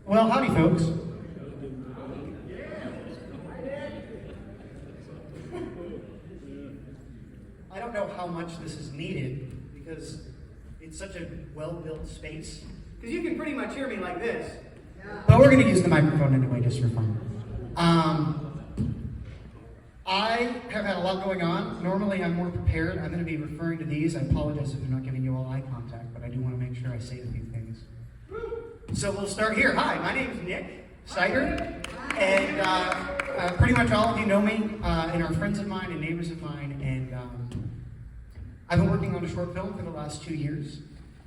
Well, howdy, folks. I don't know how much this is needed because it's such a well-built space. Because you can pretty much hear me like this. But we're going to use the microphone anyway, just for fun. I have had a lot going on. Normally, I'm more prepared. I'm going to be referring to these. I apologize if I'm not giving you all eye contact, but I do want to make sure I say a few things. So we'll start here. Hi, my name is Nick Sider, and pretty much all of you know me and are friends of mine and neighbors of mine. And I've been working on a short film for the last 2 years,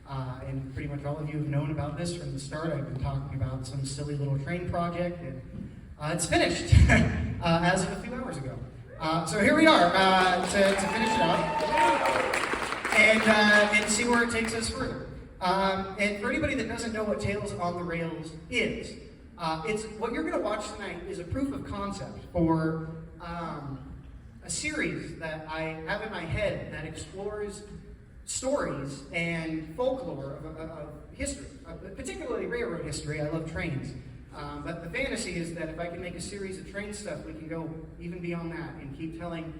and pretty much all of you have known about this from the start. I've been talking about some silly little train project, and it's finished as of a few hours ago. So here we are to finish it up and see where it takes us further. And for anybody that doesn't know what Tales on the Rails is, it's what you're going to watch tonight is a proof of concept for a series that I have in my head that explores stories and folklore of history, particularly railroad history. I love trains. But the fantasy is that if I can make a series of train stuff, we can go even beyond that and keep telling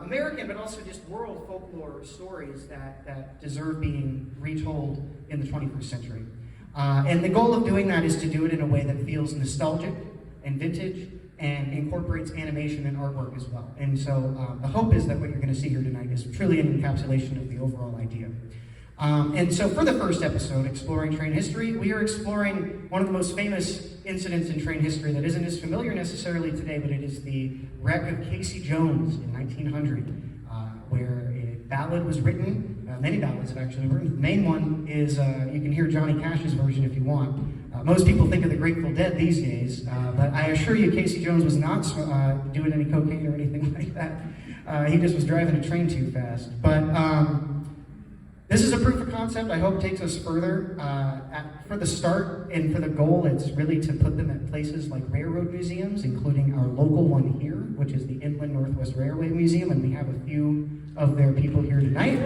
American, but also just world folklore stories that deserve being retold in the 21st century. And the goal of doing that is to do it in a way that feels nostalgic and vintage and incorporates animation and artwork as well. And so the hope is that what you're going to see here tonight is truly an encapsulation of the overall idea. And so for the first episode, Exploring Train History, we are exploring one of the most famous incidents in train history that isn't as familiar necessarily today, but it is the wreck of Casey Jones in 1900, where a ballad was written. Many ballads have actually been written. The main one is, you can hear Johnny Cash's version if you want. Most people think of the Grateful Dead these days, but I assure you Casey Jones was not doing any cocaine or anything like that. He just was driving a train too fast. But this is a proof of concept. I hope it takes us further. For the start and for the goal, it's really to put them at places like railroad museums, including our local one here, which is the Inland Northwest Railway Museum, and we have a few of their people here tonight.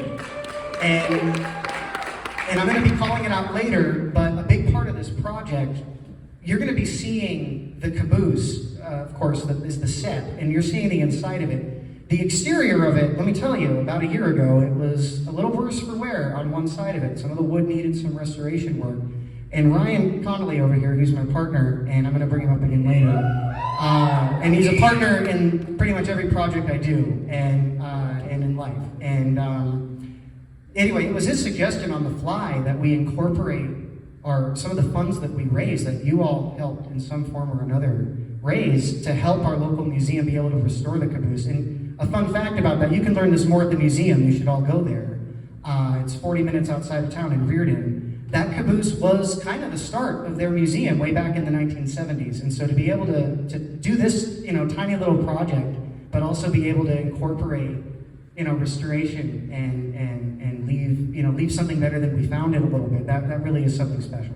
And I'm going to be calling it out later, but a big part of this project, you're going to be seeing the caboose, of course, that is the set, and you're seeing the inside of it. The exterior of it, let me tell you, about a year ago, it was a little worse for wear on one side of it. Some of the wood needed some restoration work. And Ryan Connolly over here, who's my partner, and I'm going to bring him up again later, and he's a partner in pretty much every project I do and in life. And anyway, it was his suggestion on the fly that we incorporate some of the funds that we raise, that you all helped in some form or another raise, to help our local museum be able to restore the caboose. And a fun fact about that, you can learn this more at the museum. You should all go there. It's 40 minutes outside of town in Reardon. That caboose was kind of the start of their museum way back in the 1970s. And so to be able to do this, tiny little project, but also be able to incorporate, restoration and leave something better than we found it a little bit, that really is something special.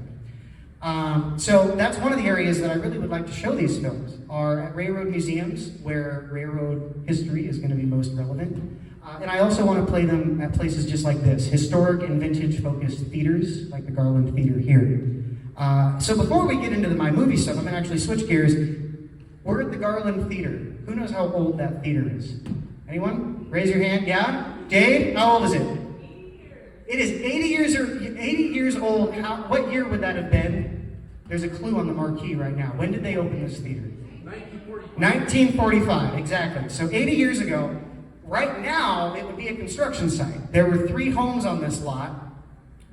So that's one of the areas that I really would like to show these films, are at railroad museums where railroad history is going to be most relevant. And I also want to play them at places just like this, historic and vintage focused theaters, like the Garland Theater here. So before we get into my movie stuff, I'm going to actually switch gears. We're at the Garland Theater. Who knows how old that theater is? Anyone? Raise your hand. Yeah? Dave, how old is it? It is 80 years old. What year would that have been? There's a clue on the marquee right now. When did they open this theater? 1945. 1945, exactly. So 80 years ago. Right now, it would be a construction site. There were 3 homes on this lot,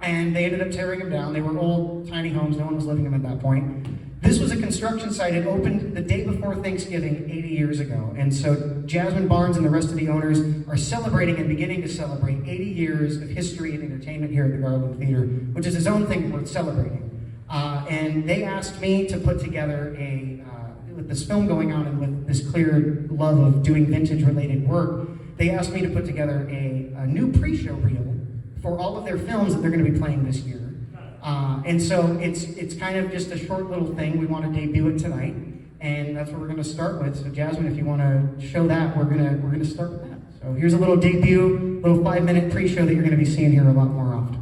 and they ended up tearing them down. They were old, tiny homes. No one was living in them at that point. This was a construction site. It opened the day before Thanksgiving 80 years ago. And so Jasmine Barnes and the rest of the owners are celebrating and beginning to celebrate 80 years of history and entertainment here at the Garland Theater, which is its own thing worth celebrating. And they asked me to put together with this film going on and with this clear love of doing vintage-related work, they asked me to put together a new pre-show reel for all of their films that they're going to be playing this year. And so it's kind of just a short little thing. We want to debut it tonight, and that's what we're going to start with. So Jasmine, if you want to show that, we're going to start with that. So here's a little debut, little 5-minute pre-show that you're going to be seeing here a lot more often.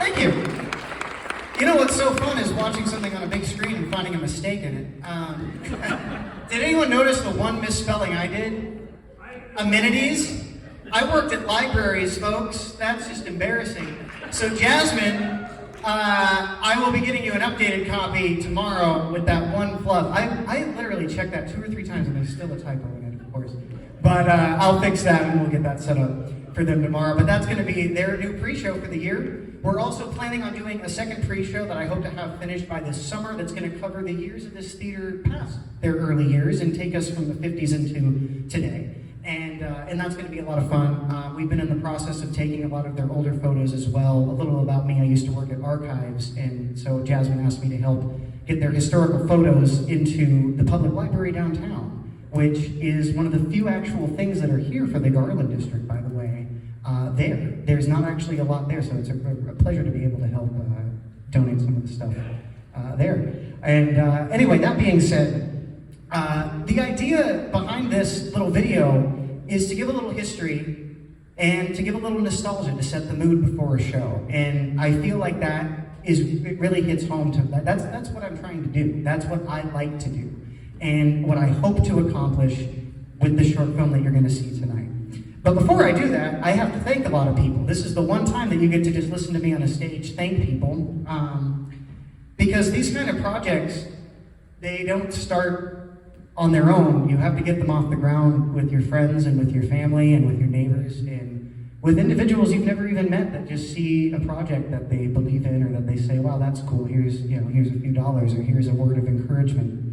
Thank you. You know what's so fun is watching something on a big screen and finding a mistake in it. Did anyone notice the one misspelling I did? Amenities? I worked at libraries, folks. That's just embarrassing. So Jasmine, I will be getting you an updated copy tomorrow with that one fluff. I literally checked that 2 or 3 times and there's still a typo in it, of course. But I'll fix that and we'll get that set up for them tomorrow. But that's going to be their new pre-show for the year. We're also planning on doing a second pre-show that I hope to have finished by this summer that's going to cover the years of this theater past their early years and take us from the 50s into today. And that's going to be a lot of fun. We've been in the process of taking a lot of their older photos as well. A little about me, I used to work at archives, and so Jasmine asked me to help get their historical photos into the public library downtown, which is one of the few actual things that are here for the Garland district, by the way. There's not actually a lot there, so it's a pleasure to be able to help donate some of the stuff there. And anyway, that being said, the idea behind this little video is to give a little history and to give a little nostalgia to set the mood before a show. And I feel like it really hits home to that. That's what I'm trying to do. That's what I like to do. And what I hope to accomplish with the short film that you're going to see tonight. But before I do that, I have to thank a lot of people. This is the one time that you get to just listen to me on a stage thank people. Because these kind of projects, they don't start on their own. You have to get them off the ground with your friends and with your family and with your neighbors and with individuals you've never even met that just see a project that they believe in or that they say, wow, that's cool, here's a few dollars or here's a word of encouragement.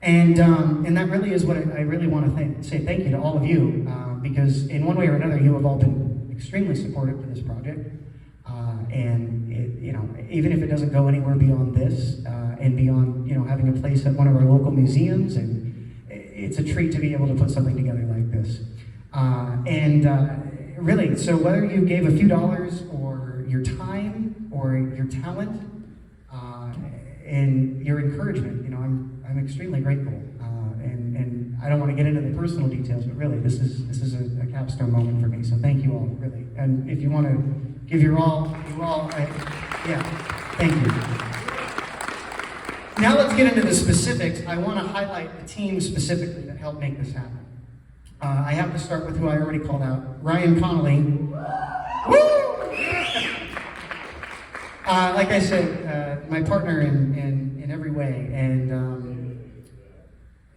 And that really is what I really want to say thank you to all of you, because in one way or another, you have all been extremely supportive to this project. And even if it doesn't go anywhere beyond this, and beyond having a place at one of our local museums, and it's a treat to be able to put something together like this. Really, so whether you gave a few dollars or your time or your talent and your encouragement, I'm extremely grateful. And I don't want to get into the personal details, but really, this is a capstone moment for me. So thank you all, really. And if you want to give your all, thank you. Now let's get into the specifics. I want to highlight the team specifically that helped make this happen. I have to start with who I already called out, Ryan Connolly. Woo! Like I said, my partner in every way, and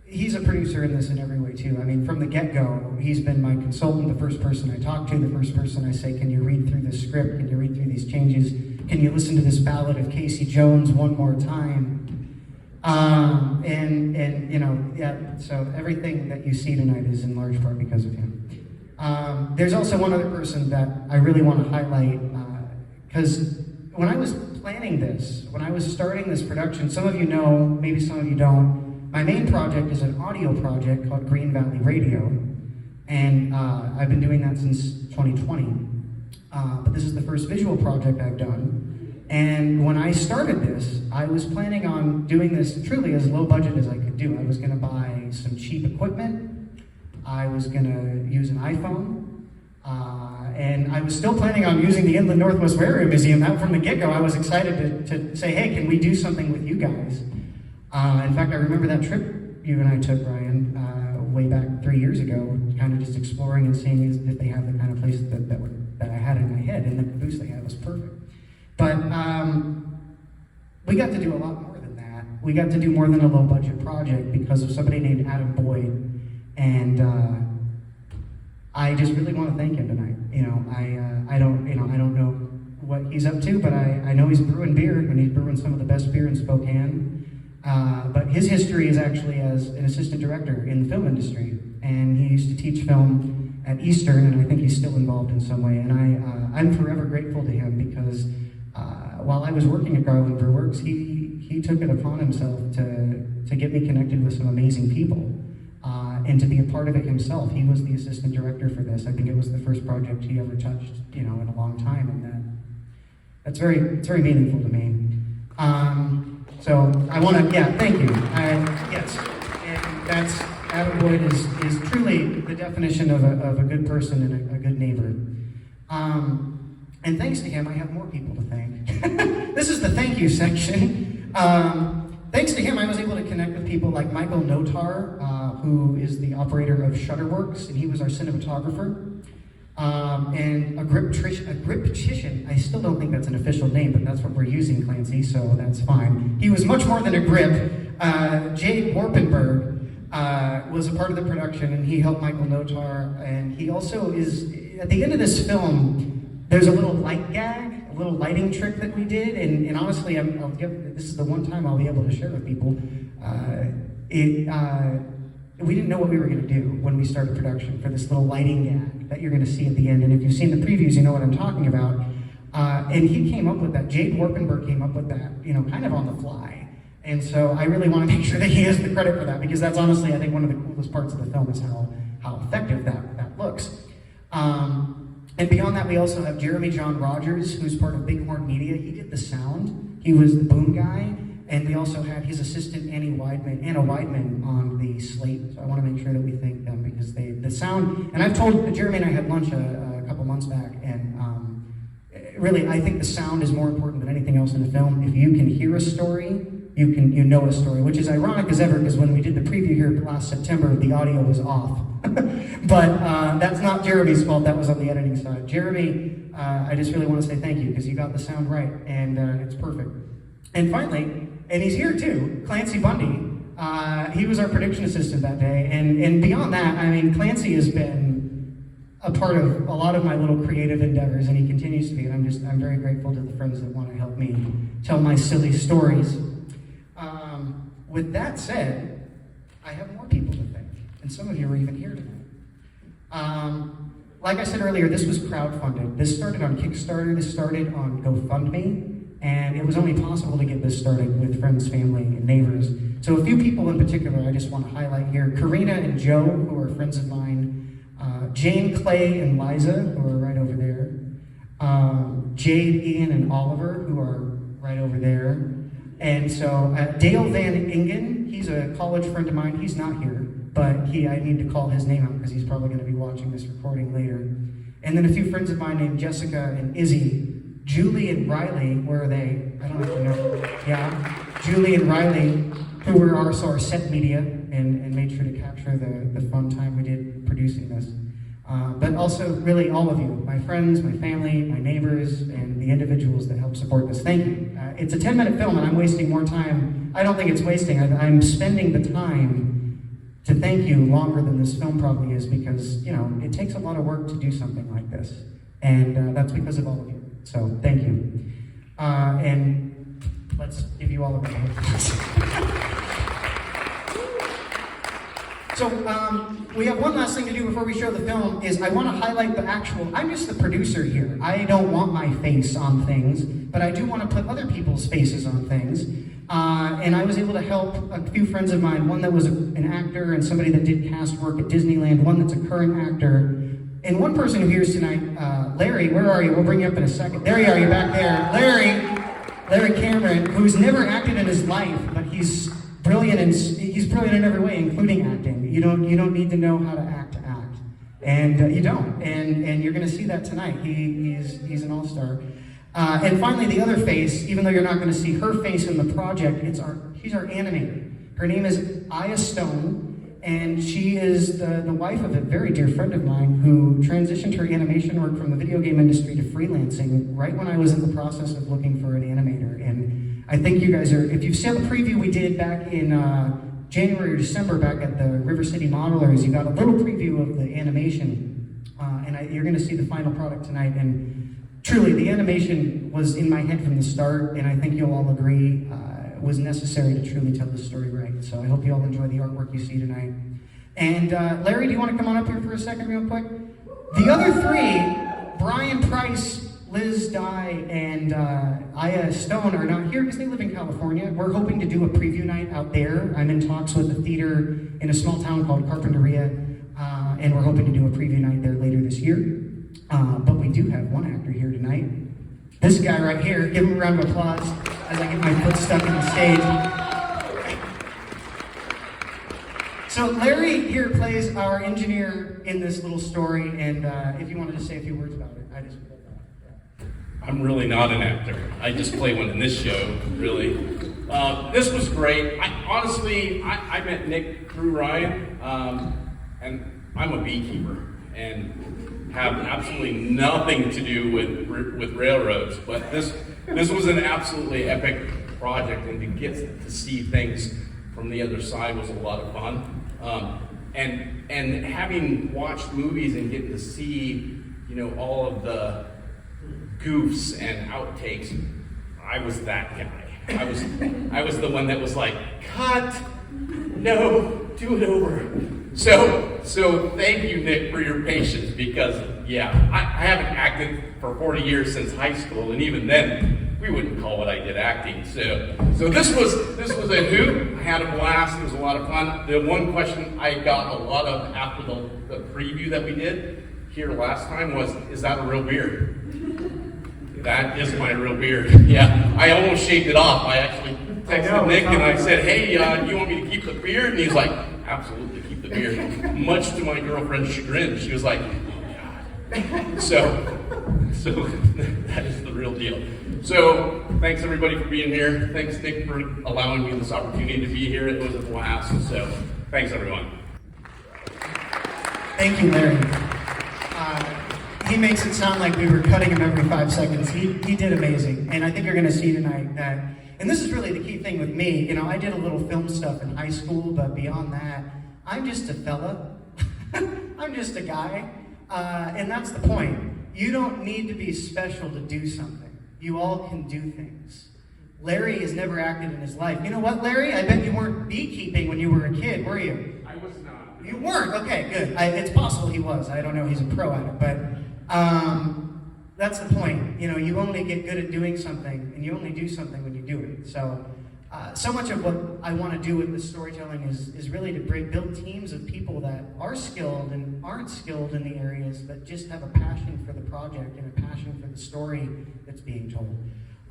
he's a producer in this in every way too. I mean, from the get-go, he's been my consultant, the first person I talk to, the first person I say, can you read through this script? Can you read through these changes? Can you listen to this ballad of Casey Jones one more time? So everything that you see tonight is in large part because of him. There's also one other person that I really want to highlight, because when I was planning this, when I was starting this production, some of you know, maybe some of you don't, my main project is an audio project called Green Valley Radio, and I've been doing that since 2020. But this is the first visual project I've done. And when I started this, I was planning on doing this truly as low budget as I could do. I was going to buy some cheap equipment. I was going to use an iPhone. And I was still planning on using the Inland Northwest Railroad Museum. That from the get-go, I was excited to say, hey, can we do something with you guys? In fact, I remember that trip you and I took, Ryan, way back 3 years ago, kind of just exploring and seeing if they have the kind of place that I had in my head, and the caboose they had was perfect. But we got to do a lot more than that. We got to do more than a low-budget project because of somebody named Adam Boyd, and I just really want to thank him tonight. I don't know what he's up to, but I know he's brewing beer, and he's brewing some of the best beer in Spokane. But his history is actually as an assistant director in the film industry, and he used to teach film at Eastern, and I think he's still involved in some way. And I'm forever grateful to him because while I was working at Garland Brewworks, he took it upon himself to get me connected with some amazing people and to be a part of it himself. He was the assistant director for this. I think it was the first project he ever touched, in a long time, and it's very meaningful to me. So I want to, thank you. Yes, and that's Adam Boyd is truly the definition of a good person and a good neighbor. And thanks to him, I have more people to thank. This is the thank you section. Thanks to him, I was able to connect with people like Michael Notar, who is the operator of Shutterworks, and he was our cinematographer. And a griptician, I still don't think that's an official name, but that's what we're using, Clancy, so that's fine. He was much more than a grip. Jay Warpenberg was a part of the production, and he helped Michael Notar, and he also is, at the end of this film, there's a little light gag, a little lighting trick that we did, and honestly, this is the one time I'll be able to share with people. We didn't know what we were going to do when we started production for this little lighting gag that you're going to see at the end. And if you've seen the previews, you know what I'm talking about. And he came up with that. Jade Warpenberg came up with that, kind of on the fly. And so I really want to make sure that he has the credit for that, because that's honestly, I think, one of the coolest parts of the film is how effective that looks. And beyond that, we also have Jeremy John Rogers, who's part of Bighorn Media. He did the sound. He was the boom guy. And we also had his assistant, Anna Weidman, on the slate. So I want to make sure that we thank them, because the sound, and I've told Jeremy and I had lunch a couple months back, and really, I think the sound is more important than anything else in the film. If you can hear a story, you know a story, which is ironic as ever, because when we did the preview here last September, the audio was off. But that's not Jeremy's fault, that was on the editing side. Jeremy, I just really want to say thank you, because you got the sound right, and it's perfect. And finally, and he's here too, Clancy Bundy. He was our production assistant that day, and beyond that, I mean, Clancy has been a part of a lot of my little creative endeavors, and he continues to be, and I'm very grateful to the friends that want to help me tell my silly stories. With that said, I have more people to thank, and some of you are even here tonight. Like I said earlier, this was crowdfunded. This started on Kickstarter, this started on GoFundMe, and it was only possible to get this started with friends, family, and neighbors. So a few people in particular I just want to highlight here. Karina and Joe, who are friends of mine. Jane, Clay, and Liza, who are right over there. Jade, Ian, and Oliver, who are right over there. And so Dale Van Ingen, he's a college friend of mine. He's not here, but I need to call his name out because he's probably going to be watching this recording later. And then a few friends of mine named Jessica and Izzy. Julie and Riley, where are they? I don't know if you know. Yeah, Julie and Riley, who were also our set media and made sure to capture the fun time we did producing this. But also, really, all of you, my friends, my family, my neighbors, and the individuals that help support this. Thank you. It's a 10-minute film, and I'm wasting more time. I don't think it's wasting. I'm spending the time to thank you longer than this film probably is, because, it takes a lot of work to do something like this. And that's because of all of you. So, thank you. And let's give you all a round of applause. So, we have one last thing to do before we show the film, is I want to highlight I'm just the producer here. I don't want my face on things, but I do want to put other people's faces on things. And I was able to help a few friends of mine, one that was an actor and somebody that did cast work at Disneyland, one that's a current actor, and one person who hears tonight, Larry, where are you? We'll bring you up in a second. There you are, you're back there. Larry Cameron, who's never acted in his life, but he's brilliant in every way, including acting. You don't need to know how to act to act. And you don't. And you're going to see that tonight. He's an all-star. And finally, the other face, even though you're not going to see her face in the project, she's our animator. Her name is Aya Stone. And she is the wife of a very dear friend of mine who transitioned her animation work from the video game industry to freelancing right when I was in the process of looking for an animator. And I think you guys if you've seen the preview we did back in January or December back at the River City Modelers, you got a little preview of the animation. And you're going to see the final product tonight. And truly, the animation was in my head from the start, and I think you'll all agree was necessary to truly tell the story right. So I hope you all enjoy the artwork you see tonight. And Larry, do you want to come on up here for a second real quick? The other three, Brian Price, Liz Dye, and Aya Stone are not here because they live in California. We're hoping to do a preview night out there. I'm in talks with a theater in a small town called Carpinteria, and we're hoping to do a preview night there later this year. But we do have one actor here tonight. This guy right here. Give him a round of applause as I get my foot stuck in the stage. So Larry here plays our engineer in this little story, and if you wanted to say a few words about it, I just... I'm really not an actor. I just play one in this show, really. This was great. I met Nick through Ryan, and I'm a beekeeper and have absolutely nothing to do with railroads. But this was an absolutely epic project, and to get to see things from the other side was a lot of fun. And having watched movies and getting to see, all of the goofs and outtakes, I was that guy. I was the one that was like, cut, no, do it over. So thank you, Nick, for your patience, because I haven't acted for 40 years since high school, and even then we wouldn't call what I did acting. So this was a hoot. I had a blast. It was a lot of fun. The one question I got a lot of after the preview that we did here last time was, is that a real beard? That is my real beard. Yeah, I almost shaved it off. I actually texted Nick and I said, hey, you want me to keep the beard? And he's like, absolutely, keep the beard. Much to my girlfriend's chagrin. She was like, oh, God. So that is the real deal. So thanks everybody for being here. Thanks Nick for allowing me this opportunity to be here. It was a blast. So thanks everyone. Thank you, Larry. He makes it sound like we were cutting him every 5 seconds. He did amazing. And I think you're going to see tonight that, and this is really the key thing with me, I did a little film stuff in high school, but beyond that, I'm just a fella. I'm just a guy. And that's the point. You don't need to be special to do something. You all can do things. Larry has never acted in his life. You know what, Larry? I bet you weren't beekeeping when you were a kid, were you? I was not. You weren't? Okay, good. It's possible he was. I don't know. He's a pro at it, but that's the point. You only get good at doing something, and you only do something when you do it. So much of what I want to do with this storytelling is really to build teams of people that are skilled and aren't skilled in the areas, but just have a passion for the project and a passion for the story that's being told.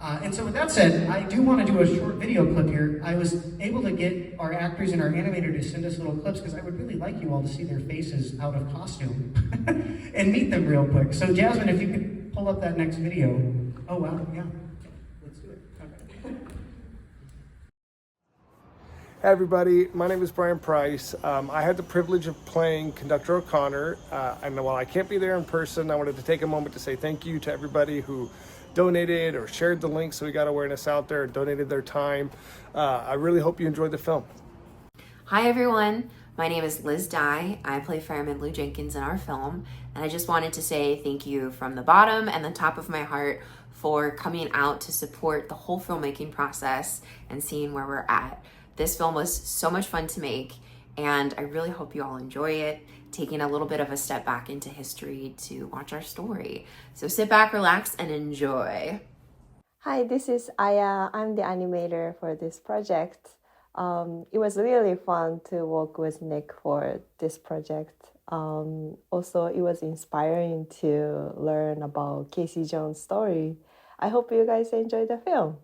And so with that said, I do want to do a short video clip here. I was able to get our actors and our animator to send us little clips because I would really like you all to see their faces out of costume and meet them real quick. So Jasmine, if you could pull up that next video. Oh, wow, yeah. Let's do it. Okay. Hey everybody, my name is Brian Price. I had the privilege of playing Conductor O'Connor, and while I can't be there in person, I wanted to take a moment to say thank you to everybody who donated or shared the link so we got awareness out there and donated their time. I really hope you enjoyed the film. Hi everyone, my name is Liz Dye. I play Fireman Lou Jenkins in our film, and I just wanted to say thank you from the bottom and the top of my heart for coming out to support the whole filmmaking process and seeing where we're at. This film was so much fun to make, and I really hope you all enjoy it, taking a little bit of a step back into history to watch our story. So sit back, relax, and enjoy. Hi, this is Aya. I'm the animator for this project. It was really fun to work with Nick for this project. Also, it was inspiring to learn about Casey Jones' story. I hope you guys enjoy the film.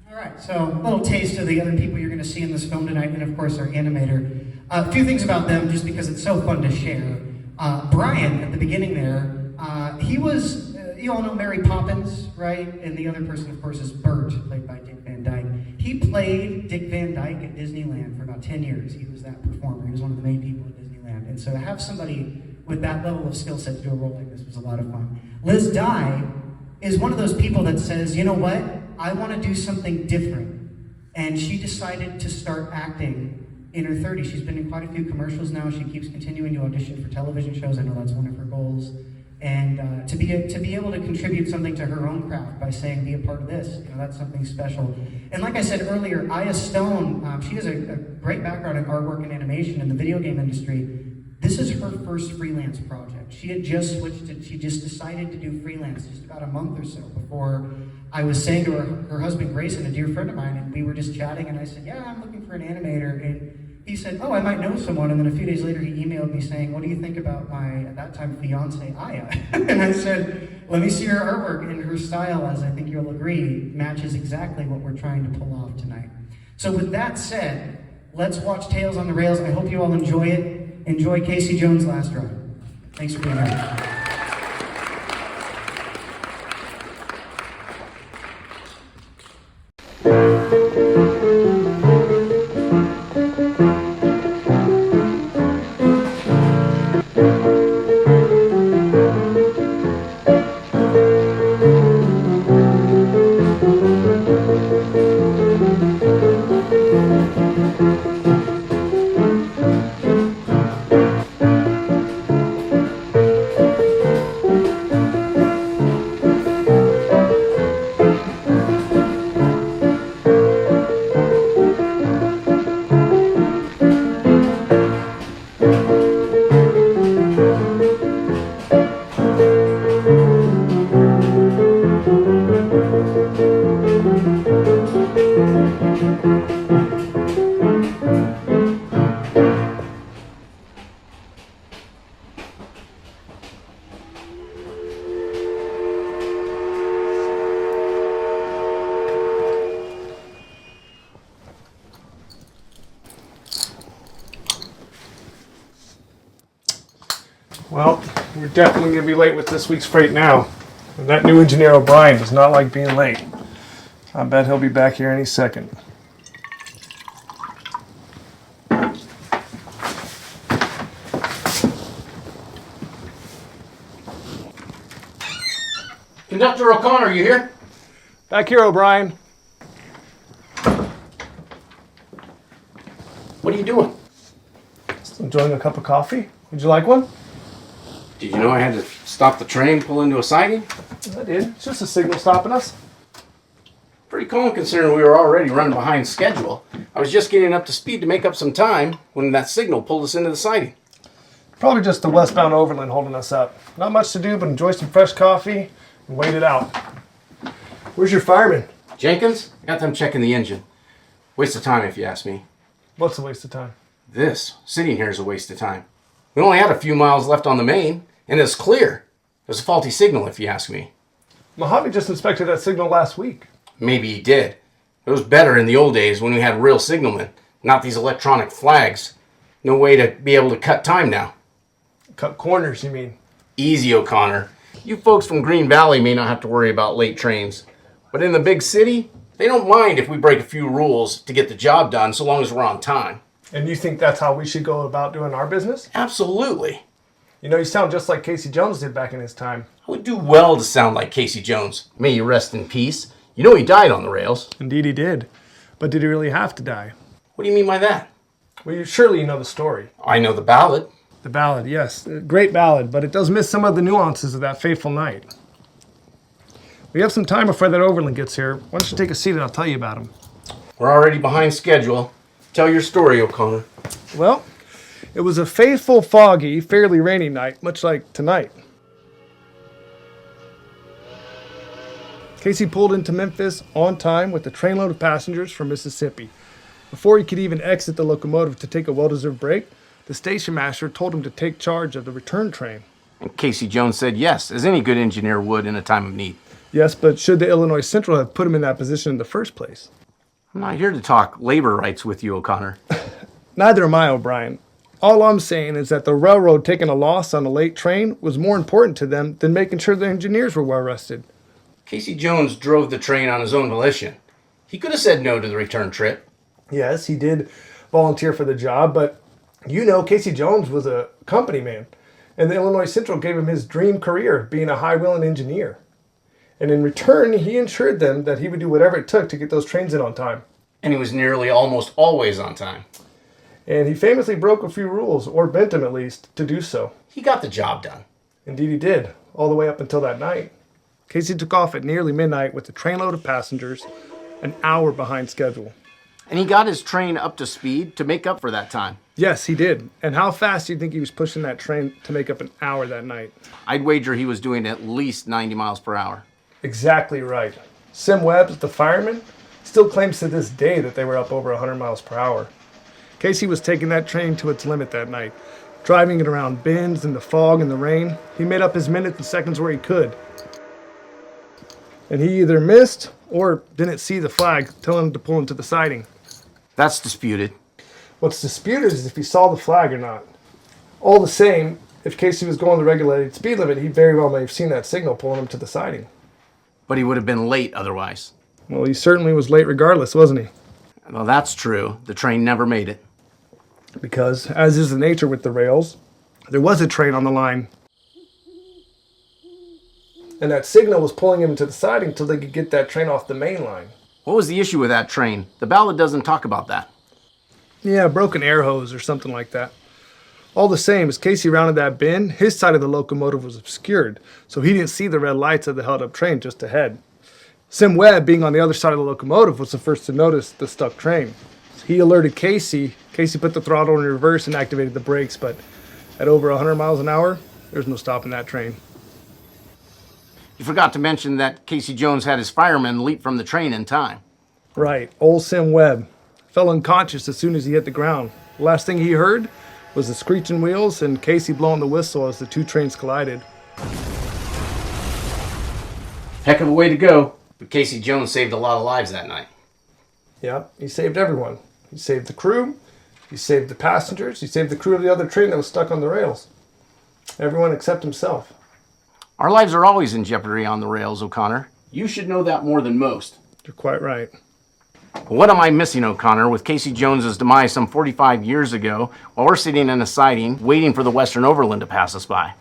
All right, so a little taste of the other people you're going to see in this film tonight, and of course our animator. A few things about them, just because it's so fun to share. Brian, at the beginning there, he was, you all know Mary Poppins, right? And the other person, of course, is Bert, played by Dick Van Dyke. He played Dick Van Dyke at Disneyland for about 10 years. He was that performer. He was one of the main people at Disneyland. And so to have somebody with that level of skill set to do a role like this was a lot of fun. Liz Dye is one of those people that says, you know what? I want to do something different. And she decided to start acting in her 30s. She's been in quite a few commercials now. She keeps continuing to audition for television shows. I know that's one of her goals. And to be able to contribute something to her own craft by saying, be a part of this, that's something special. And like I said earlier, Aya Stone, she has a great background in artwork and animation in the video game industry. This is her first freelance project. She had just switched it. She just decided to do freelance just about a month or so before I was saying to her husband Grayson, a dear friend of mine, and we were just chatting, and I said, yeah, I'm looking for an animator. And he said, oh, I might know someone. And then a few days later, he emailed me saying, what do you think about my, at that time, fiance, Aya? And I said, let me see her artwork. And her style, as I think you'll agree, matches exactly what we're trying to pull off tonight. So with that said, let's watch Tales on the Rails. I hope you all enjoy it. Enjoy Casey Jones' last ride. Thanks for being here. Well, we're definitely going to be late with this week's freight now. And that new engineer O'Brien does not like being late. I bet he'll be back here any second. Conductor O'Connor, you here? Back here, O'Brien. What are you doing? Just enjoying a cup of coffee. Would you like one? Did you know I had to stop the train, pull into a siding? I did. It's just a signal stopping us. Pretty calm considering we were already running behind schedule. I was just getting up to speed to make up some time when that signal pulled us into the siding. Probably just the westbound Overland holding us up. Not much to do but enjoy some fresh coffee and wait it out. Where's your fireman? Jenkins, I got them checking the engine. Waste of time if you ask me. What's a waste of time? This, sitting here, is a waste of time. We only had a few miles left on the main, and it's clear. It was a faulty signal if you ask me. Mojave just inspected that signal last week. Maybe he did. It was better in the old days when we had real signalmen, not these electronic flags. No way to be able to cut time now. Cut corners, you mean? Easy, O'Connor. You folks from Green Valley may not have to worry about late trains. But in the big city, they don't mind if we break a few rules to get the job done so long as we're on time. And you think that's how we should go about doing our business? Absolutely. You know, you sound just like Casey Jones did back in his time. I would do well to sound like Casey Jones. May you rest in peace. You know he died on the rails. Indeed he did. But did he really have to die? What do you mean by that? Well, surely you know the story. I know the ballad. The ballad, yes. A great ballad, but it does miss some of the nuances of that fateful night. We have some time before that Overland gets here. Why don't you take a seat and I'll tell you about him. We're already behind schedule. Tell your story, O'Connor. Well, it was a faithful, foggy, fairly rainy night, much like tonight. Casey pulled into Memphis on time with a trainload of passengers from Mississippi. Before he could even exit the locomotive to take a well-deserved break, the station master told him to take charge of the return train. And Casey Jones said yes, as any good engineer would in a time of need. Yes, but should the Illinois Central have put him in that position in the first place? I'm not here to talk labor rights with you, O'Connor. Neither am I, O'Brien. All I'm saying is that the railroad taking a loss on a late train was more important to them than making sure the engineers were well rested. Casey Jones drove the train on his own volition. He could have said no to the return trip. Yes, he did volunteer for the job, but you know Casey Jones was a company man, and the Illinois Central gave him his dream career, being a high-wheeling engineer. And in return, he assured them that he would do whatever it took to get those trains in on time. And he was nearly almost always on time. And he famously broke a few rules, or bent them at least, to do so. He got the job done. Indeed he did, all the way up until that night. Casey took off at nearly midnight with a trainload of passengers, an hour behind schedule. And he got his train up to speed to make up for that time. Yes, he did. And how fast do you think he was pushing that train to make up an hour that night? I'd wager he was doing at least 90 miles per hour. Exactly right. Sim Webbs, the fireman, still claims to this day that they were up over 100 miles per hour. Casey was taking that train to its limit that night, driving it around bends in the fog and the rain. He made up his minutes and seconds where he could. And he either missed or didn't see the flag telling him to pull into the siding. That's disputed. What's disputed is if he saw the flag or not. All the same, if Casey was going the regulated speed limit, he very well may have seen that signal pulling him to the siding. But he would have been late otherwise. Well, he certainly was late regardless, wasn't he? Well, that's true. The train never made it. Because, as is the nature with the rails, there was a train on the line. And that signal was pulling him to the siding till they could get that train off the main line. What was the issue with that train? The ballad doesn't talk about that. Yeah, a broken air hose or something like that. All the same, as Casey rounded that bend, his side of the locomotive was obscured, so he didn't see the red lights of the held-up train just ahead. Sim Webb, being on the other side of the locomotive, was the first to notice the stuck train. He alerted Casey. Casey put the throttle in reverse and activated the brakes, but at over 100 miles an hour, there's no stopping that train. You forgot to mention that Casey Jones had his fireman leap from the train in time. Right, old Sim Webb fell unconscious as soon as he hit the ground. The last thing he heard was the screeching wheels and Casey blowing the whistle as the two trains collided. Heck of a way to go. But Casey Jones saved a lot of lives that night. Yep, he saved everyone. He saved the crew, he saved the passengers, he saved the crew of the other train that was stuck on the rails. Everyone except himself. Our lives are always in jeopardy on the rails, O'Connor. You should know that more than most. You're quite right. What am I missing, O'Connor, with Casey Jones's demise some 45 years ago while we're sitting in a siding waiting for the Western Overland to pass us by?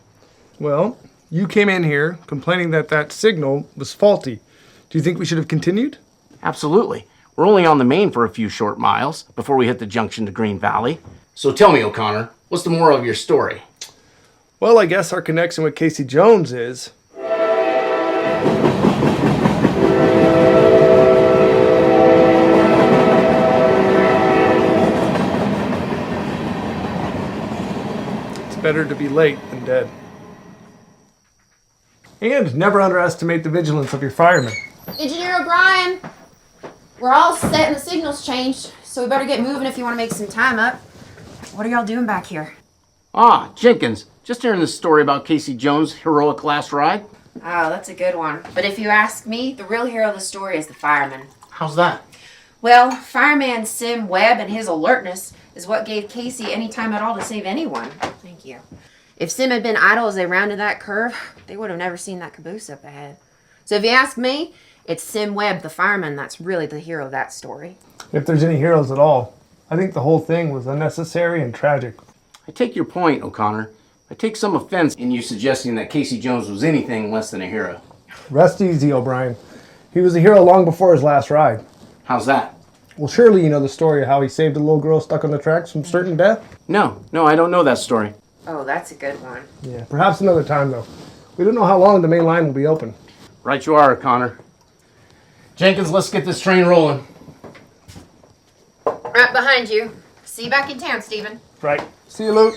Well, you came in here complaining that that signal was faulty. Do you think we should have continued? Absolutely. We're only on the main for a few short miles before we hit the junction to Green Valley. So tell me, O'Connor, what's the moral of your story? Well, I guess our connection with Casey Jones is... it's better to be late than dead. And never underestimate the vigilance of your firemen. Engineer O'Brien, we're all set and the signal's changed, so we better get moving if you want to make some time up. What are y'all doing back here? Ah, Jenkins, just hearing this story about Casey Jones' heroic last ride. Oh, that's a good one. But if you ask me, the real hero of the story is the fireman. How's that? Well, fireman Sim Webb and his alertness is what gave Casey any time at all to save anyone. Thank you. If Sim had been idle as they rounded that curve, they would have never seen that caboose up ahead. So if you ask me, it's Sim Webb, the fireman, that's really the hero of that story. If there's any heroes at all, I think the whole thing was unnecessary and tragic. I take your point, O'Connor. I take some offense in you suggesting that Casey Jones was anything less than a hero. Rest easy, O'Brien. He was a hero long before his last ride. How's that? Well, surely you know the story of how he saved a little girl stuck on the tracks from certain death? No, I don't know that story. Oh, that's a good one. Yeah, perhaps another time, though. We don't know how long the main line will be open. Right you are, O'Connor. Jenkins, let's get this train rolling. Right behind you. See you back in town, Stephen. Right. See you, Luke.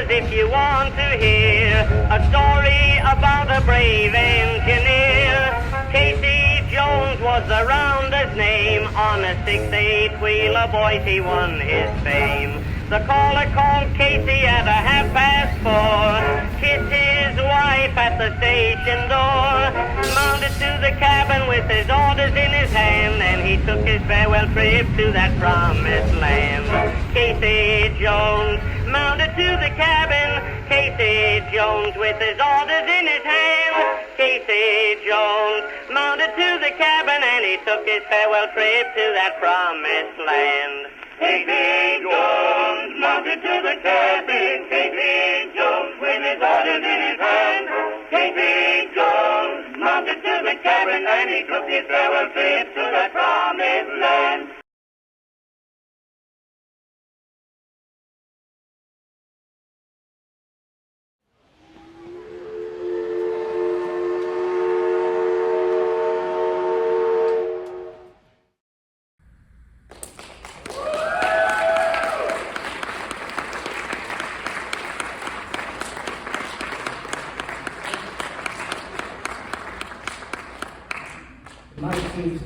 If you want to hear a story about a brave engineer, Casey Jones was the rounder's name. On a 6/8 wheeler, boys, he won his fame. The caller called Casey at 4:30, kissed his wife at the station door, mounted to the cabin with his orders in his hand, and he took his farewell trip to that promised land. Casey Jones mounted to the cabin. Casey Jones with his orders in his hand. Casey Jones mounted to the cabin and he took his farewell trip to that promised land. Casey Jones mounted to the cabin. Casey Jones with his orders in his hand. Casey Jones mounted to the cabin and he took his farewell trip to that promised land.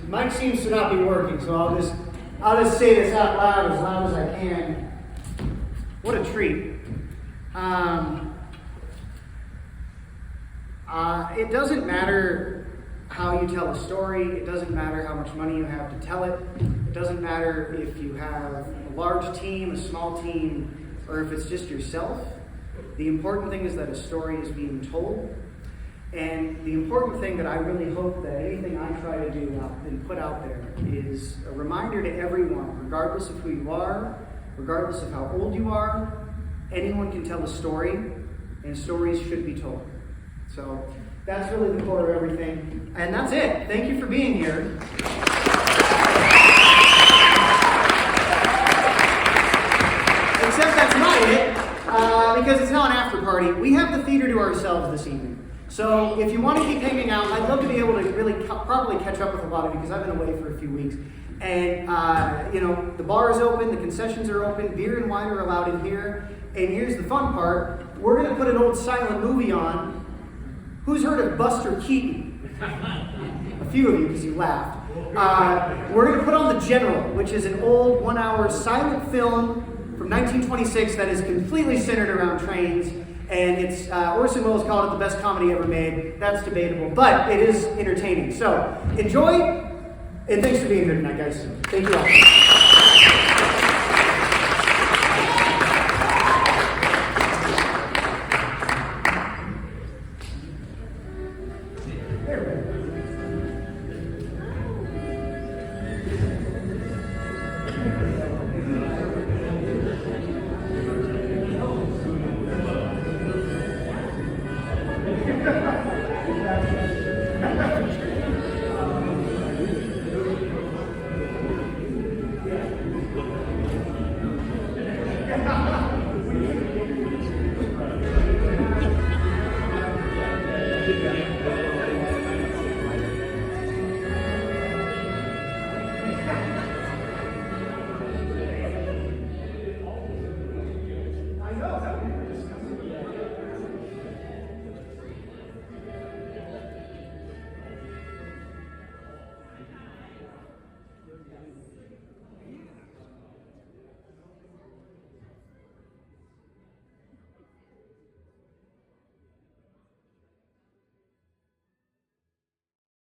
Mike seems to not be working, so I'll just say this out loud as I can. What a treat. It doesn't matter how you tell a story. It doesn't matter how much money you have to tell it. It doesn't matter if you have a large team, a small team, or if it's just yourself. The important thing is that a story is being told. And the important thing that I really hope that anything I try to do and put out there is a reminder to everyone, regardless of who you are, regardless of how old you are, anyone can tell a story, and stories should be told. So that's really the core of everything. And that's it. Thank you for being here. Except that's not it, because it's not an after party. We have the theater to ourselves this evening. So if you want to keep hanging out, I'd love to be able to really properly catch up with a lot of you because I've been away for a few weeks. And, the bar is open, the concessions are open, beer and wine are allowed in here. And here's the fun part. We're going to put an old silent movie on. Who's heard of Buster Keaton? A few of you because you laughed. We're going to put on The General, which is an old 1-hour silent film from 1926 that is completely centered around trains. And it's Orson Welles called it the best comedy ever made. That's debatable, but it is entertaining. So enjoy, and thanks for being here tonight, guys. Thank you all.